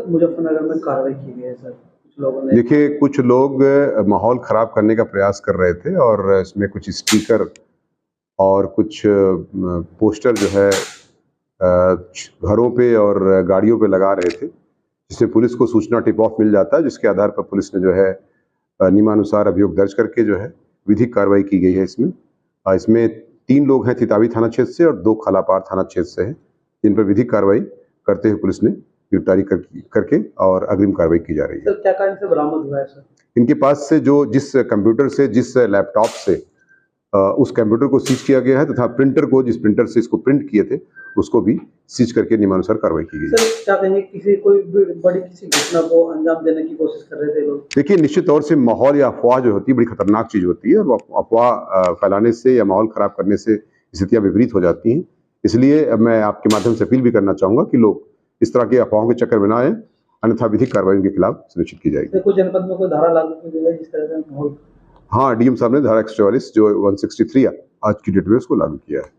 मुजफ्फरनगर में कार्रवाई की गई है सर, कुछ लोगों ने। देखिए, कुछ लोग माहौल खराब करने का प्रयास कर रहे थे और इसमें कुछ स्टिकर और कुछ पोस्टर जो है घरों पे और गाड़ियों पे लगा रहे थे, जिससे पुलिस को सूचना टिप ऑफ मिल जाता है, जिसके आधार पर पुलिस ने जो है नियमानुसार अभियोग दर्ज करके जो है विधिक कार्रवाई की गई है। इसमें 3 लोग हैं तितावी थाना क्षेत्र से और 2 खालापार थाना क्षेत्र से हैं, जिन पर विधिक कार्रवाई करते हुए पुलिस ने गिरफ्तारी करके और अग्रिम कार्रवाई की जा रही है। सर क्या कारण से बरामद हुआ है सर? इनके पास से जिस कंप्यूटर से, जिस लैपटॉप से उस कंप्यूटर को सीज किया गया है तथा प्रिंटर को, जिस प्रिंटर से इसको प्रिंट किए थे, उसको भी सीज करके नियमानुसार कार्रवाई की गई है। सर क्या कहेंगे, कोई बड़ी किसी घटना को अंजाम देने की कोशिश कर रहे थे लोग? देखिए, निश्चित तौर से माहौल या अफवाह जो होती है बड़ी खतरनाक चीज होती है और अफवाह फैलाने से या माहौल खराब करने से स्थितियां विपरीत हो जाती हैं। इसलिए अब मैं आपके माध्यम से अपील भी करना चाहूंगा कि लोग इस तरह के अफवाहों के चक्कर में ना आए, अन्यथा विधिक कार्रवाई उनके खिलाफ सुनिश्चित की जाएगी। कुछ जनपद में कोई धारा लागू की गई है जिस तरह से माहौल? हाँ, डीएम साहब ने धारा 144 जो 163 आज की डेट में उसको लागू किया है।